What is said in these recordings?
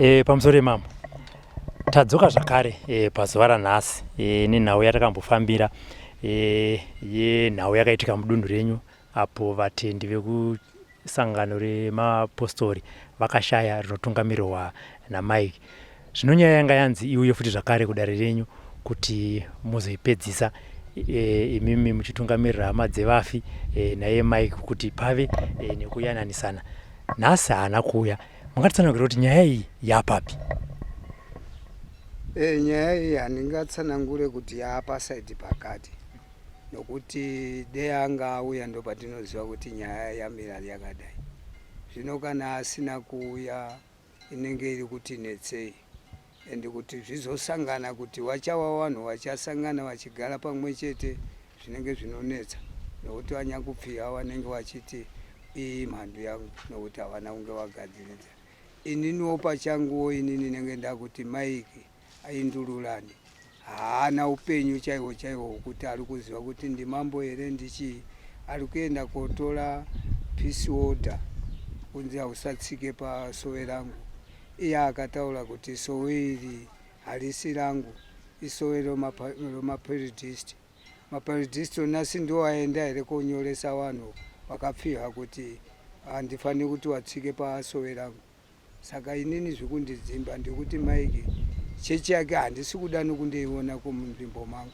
Pamusoro Mambo, tadzoka zvakare pazuva ranhasi nenhau yatakambofambira yenhau yakaitika mudunhu renyu apo vatendi vekusangano reMapositori vakashaya rinotungamirirwa naMike. Zvino nyaya yanga yanzi iuye futi zvakare kudare renyu kuti muzoipedzisa imimi muchitungamirira hama dzevafi naye Mike kuti pave nekuyananisana. Nhasi haana kuuya. Mungatitsanangurira kuti nyaya iyi yapapi? Nyaya iyi handingatsanangure kuti yaapa saidi pakati, nokuti dei anga auya ndo patinoziva kuti nyaya yamira yakadai. Zvino kana asina kuuya inenge iri kuti netsei, ende kuti zvizosangana kuti wachawa vanhu vachasangana vachigara pamwe chete zvinenge zvinonetsa, nokuti vanyakupfiwa vanenge vachiti iyi mhando yangu, nokuti havana kunge vagadziridza. Ininiwo pachanguwo inini nenge ndakuti Mike aindururani, haana upenyu chaiwo chaiwo kuti ari kuziva kuti ndimambo here ndichii. Ari kuenda kotora peace order kunzi hausatsike pasowe rangu. Iye akataura kuti sowe iri harisi rangu, isowe romaparadhisti. Maparadhisti onasi ndo aenda here konyoresa vanhu vakapfiwa kuti handifaniri kuti watsike pasowe rangu. Saka inini zvikundidzimba ndikuti Mike chechi yake handisi kuda nokundiiona kumunzvimbo mangu.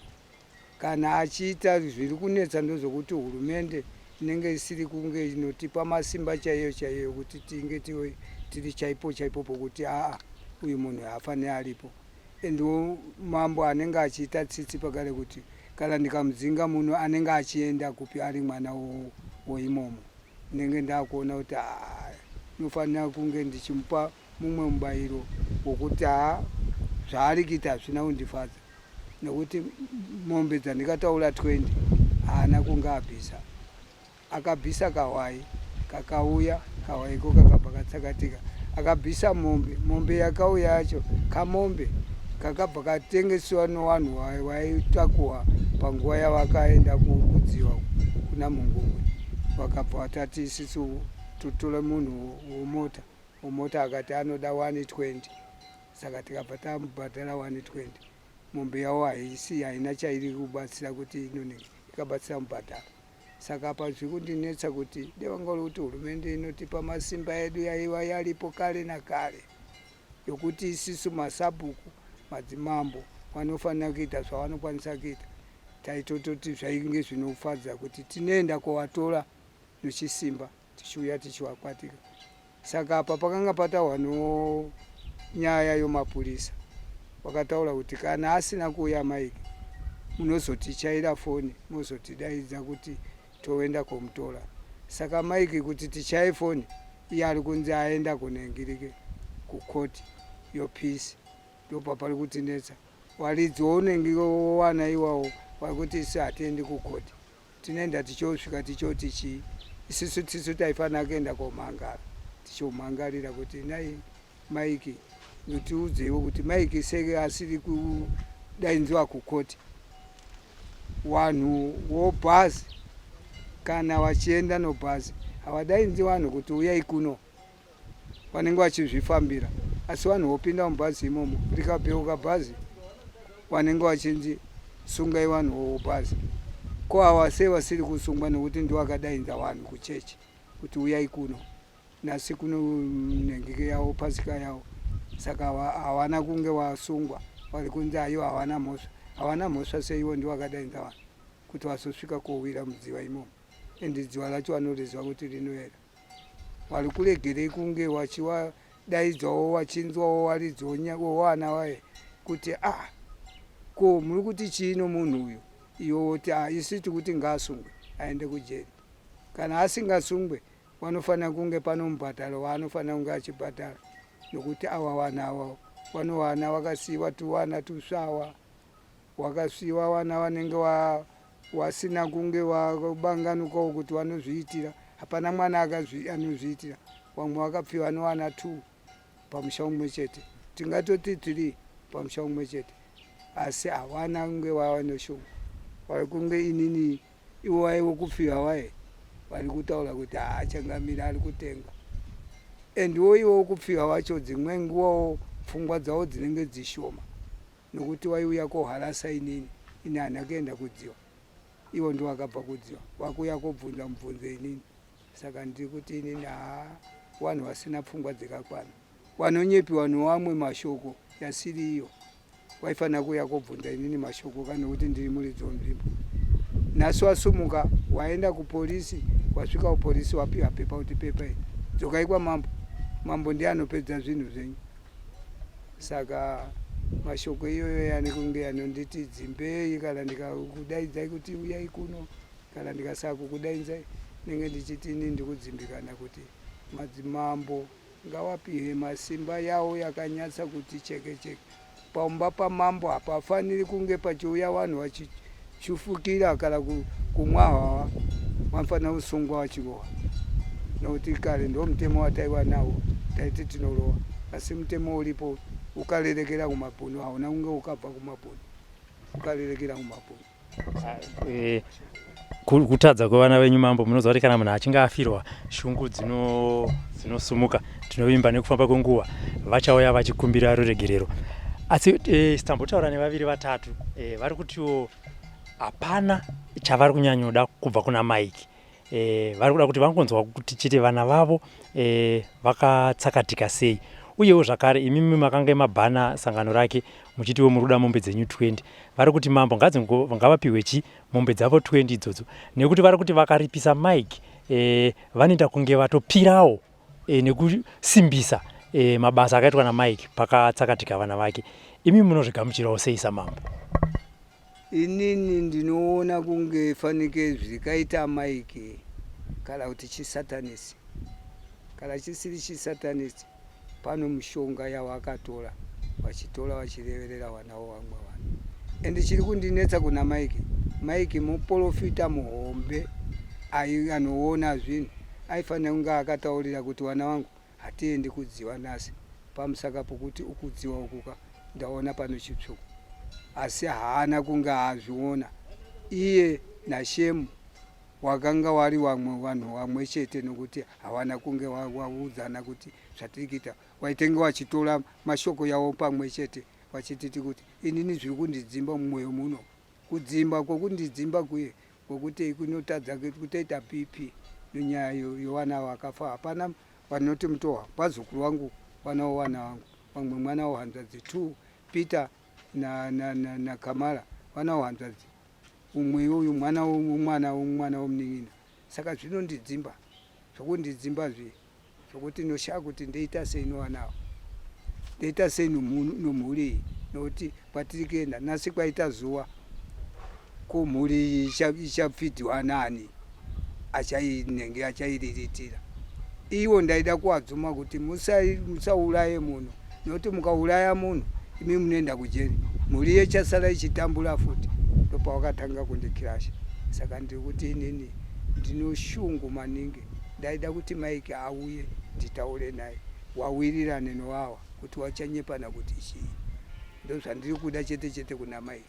Kana achiita zviri kunetsa ndozvokuti hurumende inenge isiri kunge inotipa masimba chaiyo chaiyo kuti tinge tiri chaipo chaipo pokuti uyu munhu haafaniri aripo. Endo mambo anenge achiita tsitsi pakare kuti kana ndikamudzinga munhu anenge achienda kupi ari mwana woimomo. Ndenge ndakuona kuti nofanira kunge ndichimupa mumwe mubayiro wokuti zvaari kuita hazvina kundifadza, nokuti mombe dzandikataura 20 haana kunge abvisa. Akabvisa kawai, kakauya kawaiko kakabva katsakatika. Akabvisa mombe yakauya yacho, kamombe kakabva katengeswa nevanhu vaitakuwa panguva yavakaenda kudziwa kuna Mungungwe. Vakabva vatati isisu tutore munhu womota akati anoda 120. Saka tikabva tamubhadhara 120. Mombe yavo haina chairi kubatsira kuti inonenge ikabatsira mubhadhara. Saka apa zviri kundinetsa kuti devangori kuti hurumende inotipa masimba edu yaiva yaripo kare nakare, yokuti isisu masabhuku madzimambo vanofanira kuita zvavanokwanisa kuita. Taitototi zvainge zvinofadza kuti tinoenda kovatora nechisimba tichiuya tichivakwatika. Saka apa pakanga pataurwa nyaya yomapurisa, vakataura kuti kana asina kuuya Mike munozotichaira foni mozotidaidza kuti toenda komutora. Saka Mike kuti tichaye foni, iye ari kunzi aenda kunengirike kukoti yopeace. Ndopa pari kutinetsa. Waridzi wounenge wowana iwawo vari kuti isi hatiendi kukoti, tinoenda tichosvika tichoti chii. Isusu taifanira kuenda komhangara, tichomhangarira kuti nai Mike ndotiudzewo kuti Mike seke asiri kudainziwa kukoti. Vanhu vobhazi kana vachienda nobhazi havadainzi vanhu kuti uyai kuno, vanenge vachizvifambira. Asi vanhu vopinda mubhazi imomo, rikabheuka bhazi vanenge vachinzi sungai vanhu vobhazi. Ko ava sei vasiri kusungwa nokuti ndo vakadainza vanhu kuchechi kuti uyai kuno nasi kuno nengike yavo pasika yavo. Saka havana kunge vasungwa, vari kunzi ayo havana mhosva. Havana mhosva seivo ndo vakadainza vanhu kuti vasosvika kowira mudziva imomo. Ende dziva racho vanoriziva kuti rinoera. Vari kuregerei kunge vachiwadaidzawo vachinzwawo waridzowo vana vaye kuti ko muri kuti chino munhu uyu, iwo woti isi tikuti ngaasungwe aende kujeri. Kana asingasungwe vanofanira kunge pano mubhadharo vaanofanira kunge achibhadhara, nokuti ava vana ava vanovana vakasiyiwa tuvana tusvava, vakasiyiwa vana vanenge vasina kunge vabanganukawo kuti vanozviitira. Hapana mwana anozviitira. Vamwe vakapfiwa nevana 2 pamusha umwe chete, tingatoti 3 pamusha umwe chete, asi havana kunge vava neshungu. Vari kunge inini ivo vaivo kupfiwa vaye vari kutaura kuti achangamira ari kutenga. and woiwo kupfika wacho dzimwe nguwawo pfungwa dzawo dzinenge dzishoma nokuti waiuya koharasa inini hana kuenda kudziwa, iwo ndo wakabva kudziwa, wakuya kobvunza mubvunzo inini. Saka ndiri kuti inini vanhu vasina pfungwa dzakakwana, vanonyepiwa nevamwe mashoko yasiri iyo. Waifanira kuya kobvunza inini mashoko kana kuti ndiri muridzi wenzvimbo. Nhasi wasumuka waenda kupolisi, wasvika kupolisi wapiwa pepa kuti pepa iyi dzokai kwaMambo. Mambo ndiye anopedza zvinhu zvenyu. Saka mashoko iyoyo yani kunge anonditi dzimbei kana ndikakudaidzai kuti uyai kuno, kana ndikasaka kukudaidzai nenge ndichiti inini ndikudzimbikana kuti madzimambo ngawapiwe masimba yawo yakanyatsa kuti cheke. Pamba paMambo hapafaniri kunge pachiuya vanhu vachifukira kana kumwa hawa, vanofanira kusungwa vachirohwa. Nokuti kare ndo mutemo wataiva nawo, taiti tinolowa, asi mutemo uripo ukarerekera kumabhunu hauna kunge ukabva kumabhunu, ukarerekera kumabhunu. Kutadza kwevana venyu Mambo, munoziva kuti kana munhu achinge afirwa shungu dzinosumuka, tinovimba nekufamba kwenguva, vachauya vachikumbira ruregerero. Asi tambotaura nevaviri vatatu vari kutiwo hapana chavari kunyanyoda kubva kuna Mike. Vari kuda kuti vangonzwa kuti chete vana vavo vakatsakatika sei. Uyewo zvakare imimi makanga mabhana sangano rake muchitiwo muri kuda mombe dzenyu 20. Vari kuti Mambo ngavapiwe mombe dzavo 20 idzodzo, nekuti vari kuti vakaripisa Mike vanoita kunge vatopirawo nekusimbisa mabasa akaitwa naMike pakatsakatika vana vake. Imi munozvigamuchirawo sei saMambo? Inini ndinoona kunge fanike zvikaita Mike kana kuti chisatanisi, kana chisiri chisatanisi, pano mushonga yawakatora vachitora vachireverera vanawo vamwe vanhu. Ende chiri kundinetsa kuna Mike muprofita muhombe anoona zvinhu, aifanira kunge akataurira kuti vana vangu hatiendi kudziwa nhasi, pamusaka pokuti ukudziwa ukuka ndaona pano chitsvuku. Asi haana kunge azviona iye naShemu, wakanga wari vanhu vamwe chete, nokuti havana kunge waudzana kuti zvatiri kuita. Waitenge wachitora mashoko yawo pamwe chete vachititi kuti inini zviri kundidzimba mumwoyo muno. Kudzimba kwokundidzimba kuye kwokuti kunotadza kutoita BP nenyaya yevana vakafa. Hapana vanoti mutohwa vazukuru vangu, vanawo vana vangu, vamwe mwana wahanzvadzi 2 Peter na Kamara, vanawo hanzvadzi, umwe uyu mwana womunin'ina. Saka zvinondidzimba, zvokundidzimba zvokuti noshaka kuti ndeita sei novanawo, ndeita sei nomhuri, nokuti kwatiri kuenda nhasi kwaita zuva kumhuri ichapfidwa nani achainenge achairiritira. Iwo ndaida kuwadzuma kuti musauraye munhu, nokuti mukauraya munhu imi munoenda kujeri, mhuri yechasara ichitambura futi. Ndopa wakatanga kundikirasha. Saka ndiri kuti inini ndinoshungu maningi, ndaida kuti Mike auye nditaure naye, wawirirane nowawa kuti wachanyepana kuti chii. Ndo zvandiri kuda chete kuna Mike.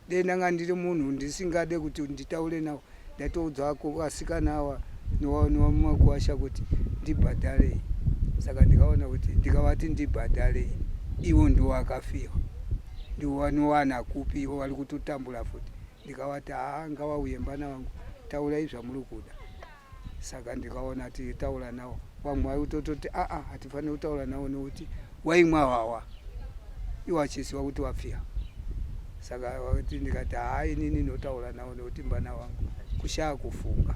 Dei ndanga ndiri munhu ndisingade kuti nditaure nawo, ndatoudza vasikana ava novamakuwasha kuti ndibhadharei. Saka ndikaona kuti ndikavati ndibhadharei, ivo ndo vakafiwa, ndo vanowana kupi, ivo vari kutotambura futi. Ndikavati ngavauye mbana vangu, taurai zvamuri kuda. Saka ndikaona tichitaura navo, vamwe vari kutototi hatifaniri kutaura navo nokuti waimwa wawa, ivo vachiziva kuti wafiwa. Saka ndikati inini notaura navo nokuti mbana vangu, kushaya kufunga.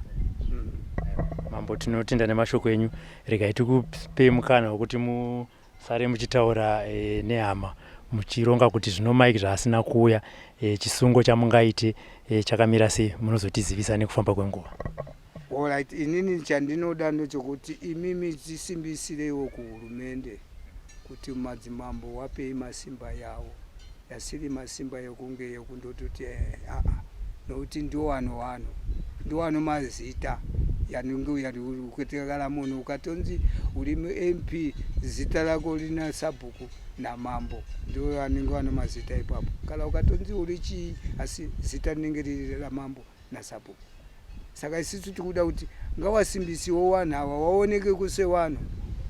Mambo, tinotenda nemashoko enyu. Regai tikupe mukana wekuti musare muchitaura nehama, muchironga kuti zvino Mike zvaasina kuuya, chisungo chamungaite chakamira sei, munozotizivisa nekufamba kwenguva. Alright, inini chandinoda ndechokuti imimi tisimbisireiwo kuhurumende kuti madzimambo wapei masimba yawo, yasiri masimba yokunge yekundototi nokuti ndiwo mazita yanenge kutekala munhu ukatonzi uri MP zita rako rina sabhuku naMambo, ndio anenge ano mazita ipapo. Kana ukatonzi uri chii asi zita rinenge riri raMambo naSabhuku. Saka isusu tikuda kuti ngawasimbisiwo vanhu ava waoneke kuse vanhu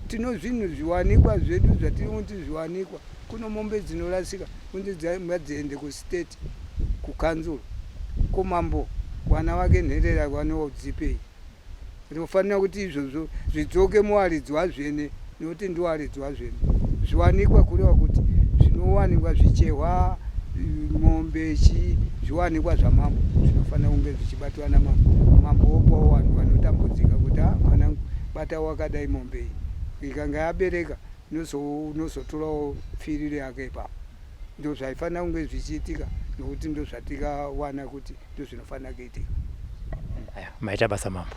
tino zvinhu zviwanikwa zvedu zvatiri kuti zviwanikwa. Kuno mombe dzinorasika kunzi ngadziende kustate, kukanzuro, kumambo, vana vake nherera vanodzipei. Tinofanira kuti izvozvo zvidzoke muwaridzi wazvene, nokuti ndiwaridzi wazvene. Zviwanikwa kureva kuti zvinowanikwa zvichehwa, mombe, zviwanikwa zvamambo zvinofanira kunge zvichibatwa namambo. Mambo opawo vanhu vanotambudzika kuti mwanangu bata wakadai mombe iyi, ikanga yabereka nozotorawo pfiriro yake ipapo. Ndo zvaifanira kunge zvichiitika, nokuti ndo zvatikawana kuti ndo zvinofanira kuitika. Maita basa mambo.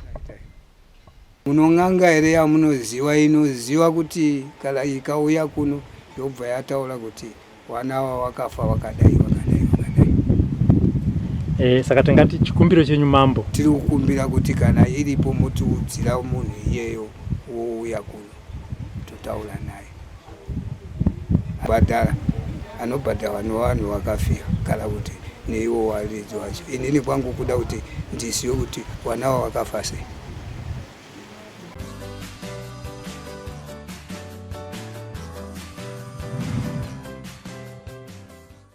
Munong'anga here yamunoziva inoziva kuti kana ikauya kuno yobva yataura kuti wana ava wakafa wakadai wakadai wakadai. Saka tingati chikumbiro chenyu mambo, tiri kukumbira kuti kana iripo mutiudzira munhu iyeyo wouya kuno totaura naye. Bhadhara anobhadharwa nevanhu vakafira kana kuti neiwo waridzi wacho. Inini kwangu kuda kuti ndizive kuti wana ava wakafa sei.